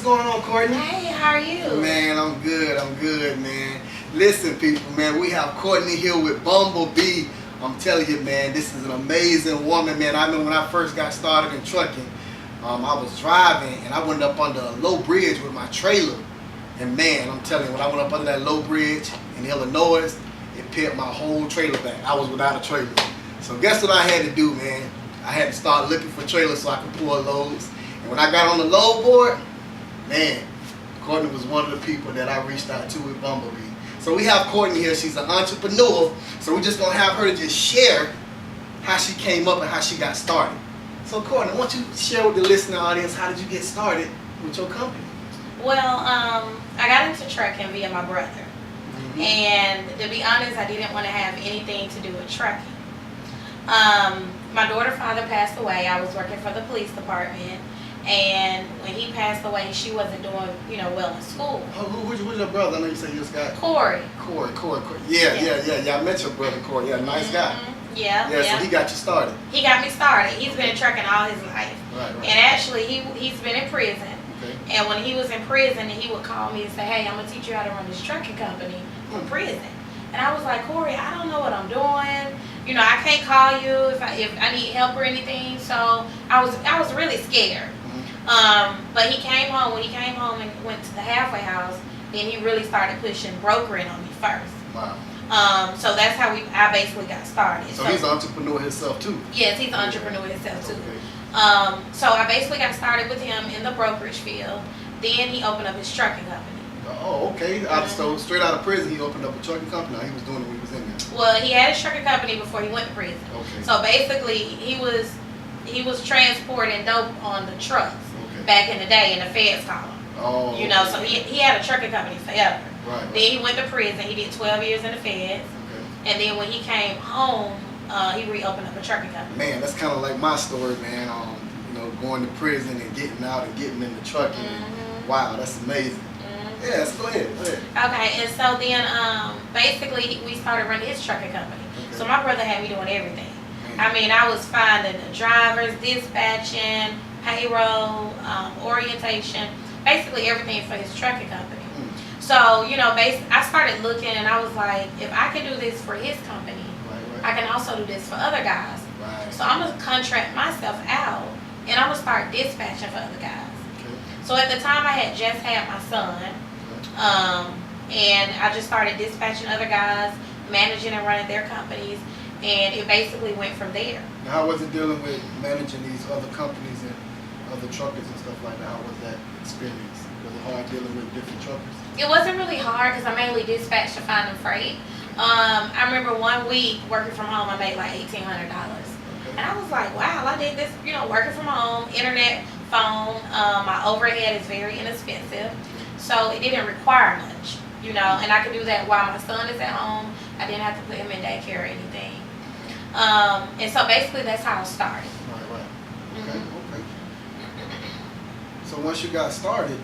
going on, Courtney? Hey, how are you? Man, I'm good, man. Listen, people, man, we have Courtney here with Bumblebee. I'm telling you, man, this is an amazing woman, man. I remember when I first got started in trucking, I was driving and I went up under a low bridge with my trailer. And man, I'm telling you, when I went up under that low bridge in Illinois, it picked my whole trailer back. I was without a trailer. So guess what I had to do, man? I had to start looking for trailers so I could pull loads. And when I got on the load board, man, Courtney was one of the people that I reached out to with Bumblebee. So we have Courtney here. She's an entrepreneur. So we're just going to have her to just share how she came up and how she got started. So Courtney, why don't you share with the listening audience, how did you get started with your company? Well, I got into trucking via my brother. Mm-hmm. And to be honest, I didn't want to have anything to do with trucking. My daughter's father passed away. I was working for the police department. And when he passed away, she wasn't doing, well in school. Oh, who's your brother? I know you said you just got Corey. Corey. Yeah. I met your brother, Corey. Yeah, nice guy. Yeah. So he got you started. He got me started. He's been in trucking all his life. Right. And actually, he's been in prison. Okay. And when he was in prison, he would call me and say, hey, I'm going to teach you how to run this trucking company from prison. And I was like, Corey, I don't know what I'm doing. I can't call you if I need help or anything. So I was really scared. But he came home. When he came home and went to the halfway house, then he really started pushing brokering on me first. Wow. So that's how I basically got started. So he's an entrepreneur himself too. Yes, he's an entrepreneur himself too. Okay. So I basically got started with him in the brokerage field. Then he opened up his trucking company. Oh, okay. So straight out of prison, he opened up a trucking company. He was doing it when he was in there. Well, he had his trucking company before he went to prison. Okay. So basically, he was transporting dope on the trucks back in the day, in the feds call him. Oh. So he had a trucking company forever. Right. Then he went to prison. He did 12 years in the feds. Okay. And then when he came home, he reopened up a trucking company. Man, that's kind of like my story, man. Going to prison and getting out and getting into trucking. Mm-hmm. Wow, that's amazing. Yeah, let's go ahead. Okay, and so then basically we started running his trucking company. Okay. So my brother had me doing everything. I mean, I was finding the drivers, dispatching, payroll, orientation, basically everything for his trucking company. So, I started looking and I was like, if I can do this for his company, I can also do this for other guys. Right. So I'm going to contract myself out and I'm going to start dispatching for other guys. Okay. So at the time I had just had my son, and I just started dispatching other guys, managing and running their companies, and it basically went from there. Now, how was it dealing with managing these other companies and other truckers and stuff like that? How was that experience? Was it hard dealing with different truckers? It wasn't really hard because I mainly dispatched to find them freight. I remember one week working from home, I made like $1,800. And I was like, wow, I did this, working from home, internet, phone. My overhead is very inexpensive. So it didn't require much, and I could do that while my son is at home. I didn't have to put him in daycare or anything. And so basically that's how it started. Right. Okay. So once you got started,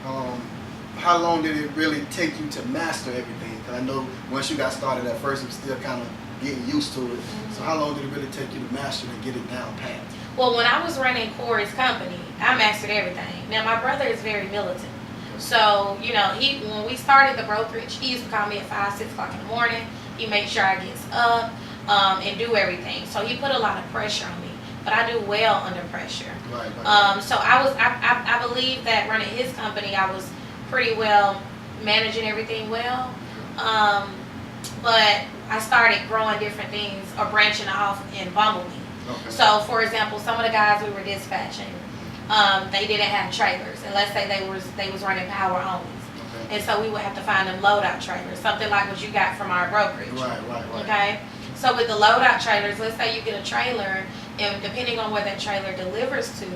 how long did it really take you to master everything? Because I know once you got started at first, you were still kind of getting used to it. So how long did it really take you to master and get it down pat? Well, when I was running Corey's company, I mastered everything. Now, my brother is very militant. So, when we started the brokerage, he used to call me at 5, 6 o'clock in the morning. He made sure I get up and do everything. So he put a lot of pressure on me. But I do well under pressure. Right. So I believe that running his company, I was pretty well managing everything well. But I started growing different things or branching off in Bumblebee. Okay. So, for example, some of the guys we were dispatching, they didn't have trailers, and let's say they was running power only. Okay. And so we would have to find them loadout trailers, something like what you got from our brokerage. Right. Okay? So with the loadout trailers, let's say you get a trailer, and depending on where that trailer delivers to,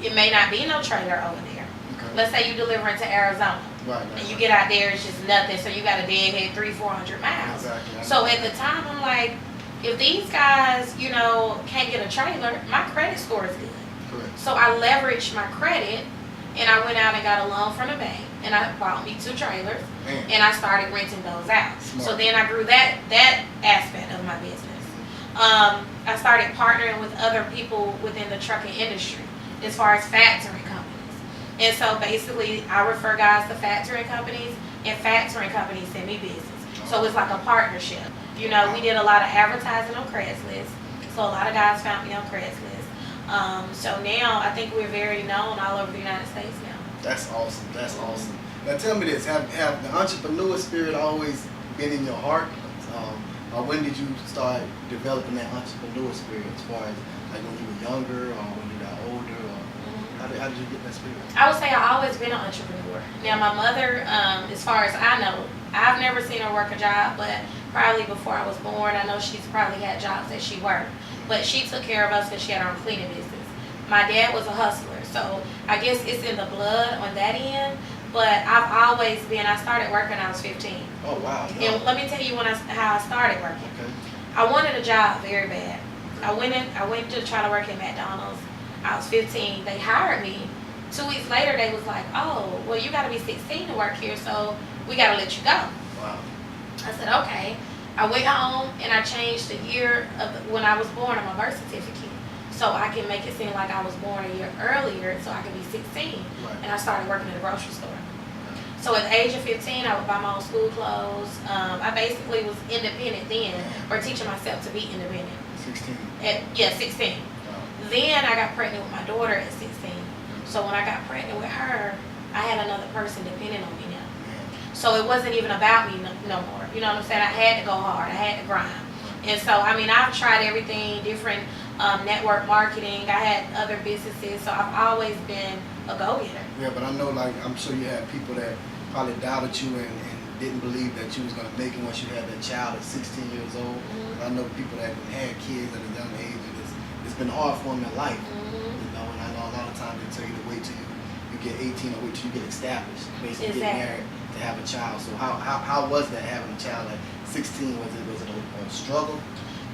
it may not be no trailer over there. Okay. Let's say you deliver into Arizona. Right. And you get out there, it's just nothing, so you got to deadhead 300-400 miles. Exactly. So at the time, I'm like, if these guys, can't get a trailer, my credit score is good. Correct. So I leveraged my credit, and I went out and got a loan from the bank, and I bought me 2 trailers, and I started renting those out. Smart. So then I grew that aspect of my business. I started partnering with other people within the trucking industry as far as factoring companies. And so basically, I refer guys to factoring companies, and factoring companies send me business. So it's like a partnership. You know, we did a lot of advertising on Craigslist. So a lot of guys found me on Craigslist. So now I think we're very known all over the United States now. That's awesome. That's awesome. Now tell me this: have the entrepreneur spirit always been in your heart, or when did you start developing that entrepreneur spirit? As far as like when you were younger, or when you got older, or how did you get that spirit? I would say I've always been an entrepreneur. Now my mother, as far as I know, I've never seen her work a job, but probably before I was born, I know she's probably had jobs that she worked. But she took care of us because she had her own cleaning business. My dad was a hustler, so I guess it's in the blood on that end. But I've always been, I started working when I was 15. Oh, wow. And let me tell you how I started working. Okay. I wanted a job very bad. I went to try to work at McDonald's. I was 15. They hired me. 2 weeks later, they was like, oh, well, you got to be 16 to work here, so we got to let you go. Wow. I said, okay. I went home and I changed the year of when I was born on my birth certificate, so I can make it seem like I was born a year earlier, so I could be 16. Right. And I started working at a grocery store. So at the age of 15, I would buy my own school clothes. I basically was independent then, or teaching myself to be independent. 16. 16. Wow. Then I got pregnant with my daughter at 16. So when I got pregnant with her, I had another person depending on me now. So it wasn't even about me no more. You know what I'm saying? I had to go hard. I had to grind. And so, I mean, I've tried everything, different network marketing. I had other businesses. So I've always been a go-getter. Yeah, but I know, like, I'm sure you had people that probably doubted you and didn't believe that you was going to make it once you had that child at 16 years old. Mm-hmm. I know people that had kids at a young age, and it's been hard for them in life. Mm-hmm. You know, and I know a lot of times they tell you to wait till you get 18 or wait till you get established, basically Exactly. get married to have a child. So how was that having a child at 16? Was it a struggle?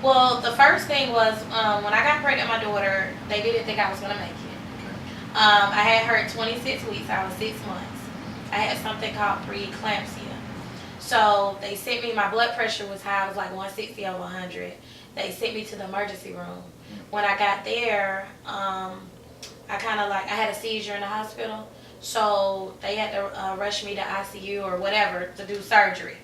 Well, the first thing was when I got pregnant with my daughter, they didn't think I was going to make it. Okay. I had her at 26 weeks. I was 6 months. I had something called preeclampsia. So they sent me, my blood pressure was high. It was like 160 over 100. They sent me to the emergency room. When I got there, I had a seizure in the hospital. So they had to rush me to ICU or whatever to do surgery.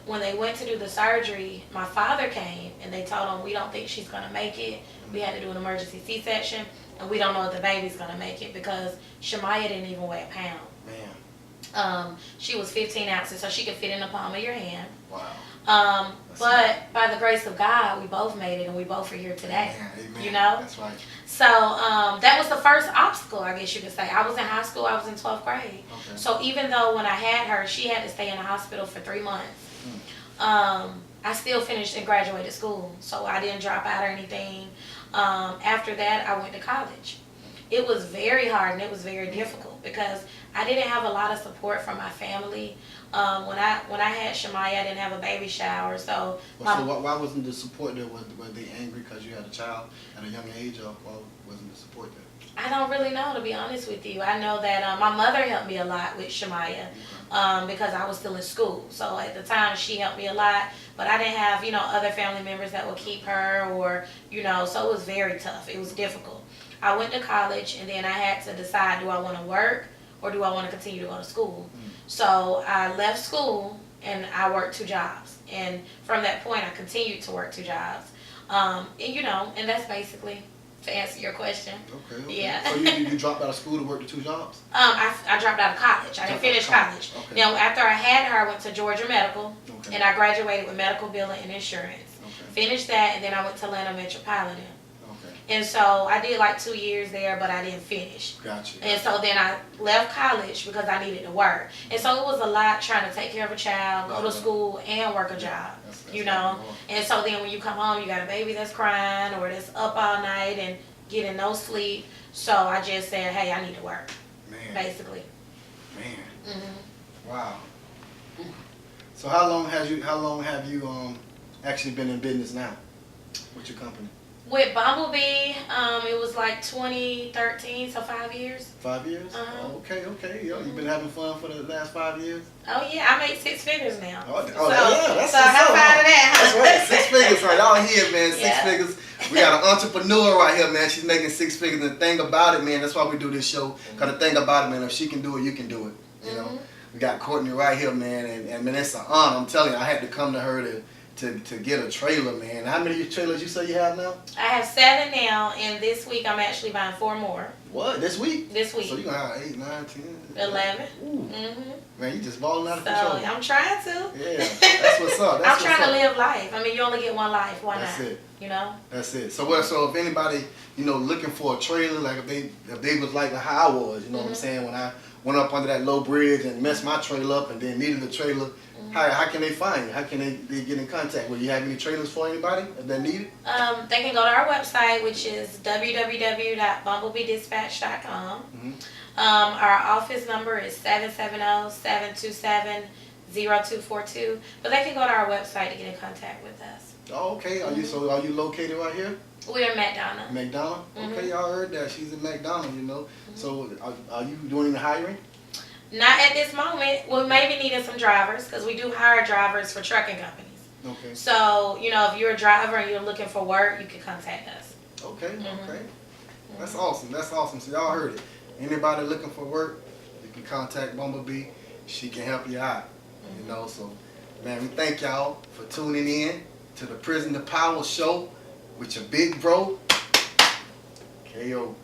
When they went to do the surgery, my father came and they told him, we don't think she's going to make it. We had to do an emergency C-section, and we don't know if the baby's going to make it because Shemaya didn't even weigh a pound. Man. She was 15 ounces, so she could fit in the palm of your hand. Wow. But by the grace of God, we both made it, and we both are here today. Amen. You know? That's right. So that was the first obstacle, I guess you could say. I was in high school. I was in 12th grade. Okay. So even though when I had her, she had to stay in the hospital for 3 months, I still finished and graduated school. So I didn't drop out or anything. After that, I went to college. It was very hard and it was very difficult because I didn't have a lot of support from my family. When I had Shemaya, I didn't have a baby shower, so. Why wasn't the support there? Were they angry because you had a child at a young age, or why wasn't the support there? I don't really know, to be honest with you. I know that my mother helped me a lot with Shemaya because I was still in school. So at the time, she helped me a lot, but I didn't have, other family members that would keep her or, so it was very tough. It was difficult. I went to college, and then I had to decide, do I want to work or do I want to continue to go to school? So I left school, and I worked 2 jobs. And from that point, I continued to work 2 jobs. And that's basically to answer your question. Okay. Yeah. So you dropped out of school to work the 2 jobs? I dropped out of college. I didn't finish college. Okay. Now, after I had her, I went to Georgia Medical, Okay. and I graduated with medical billing and insurance. Okay. Finished that, and then I went to Atlanta Metropolitan. Okay. And so I did like 2 years there, but I didn't finish. Gotcha. And so then I left college because I needed to work. And so it was a lot trying to take care of a child, go to school, and work a job. That's And so then when you come home, you got a baby that's crying or that's up all night and getting no sleep. So I just said, hey, I need to work, Man. basically. Man. Mm-hmm. Wow. So how long have you actually been in business now with your company? With Bumblebee, it was like 2013, so 5 years. 5 years? Uh-huh. Oh, okay. You've been having fun for the last 5 years? Oh yeah, I made 6 figures now. Yeah, that's so what's how up. about that? That's right, 6 figures right out here, man. 6 Yeah. figures. We got an entrepreneur right here, man. She's making 6 figures. And the thing about it, man, that's why we do this show. Because the thing about it, man, if she can do it, you can do it. You know? We got Courtney right here, man. And man, it's an honor. I'm telling you, I had to come to her to get a trailer, man. How many trailers you say you have now? I have 7 now, and this week I'm actually buying 4 more. What? This week? This week. So you're going to have 8, 9, 10? 11. Ooh. Mm-hmm. Man, you just balling out of So control. I'm trying to. Yeah, that's what's up. I'm trying to live life. I mean, you only get one life. Why That's not? it. You know? That's it. So if anybody, looking for a trailer, like if they was like how I was, you know what I'm saying, when I went up under that low bridge and messed my trailer up and then needed a trailer, how can they find you? How can they get in contact with you? You have any trailers for anybody if they need it? They can go to our website, which is www.bumblebeedispatch.com. Our office number is 770-727-0242. But they can go to our website to get in contact with us. Oh, okay. Are you located right here? We're in McDonough. McDonough? Okay, y'all heard that. She's in McDonough, So are you doing any hiring? Not at this moment. We maybe needing some drivers because we do hire drivers for trucking companies. Okay. So, if you're a driver and you're looking for work, you can contact us. Okay, okay. That's awesome. That's awesome. So y'all heard it. Anybody looking for work, you can contact Bumblebee. She can help you out. So man, we thank y'all for tuning in to the Prison to Power show with your big bro, KO.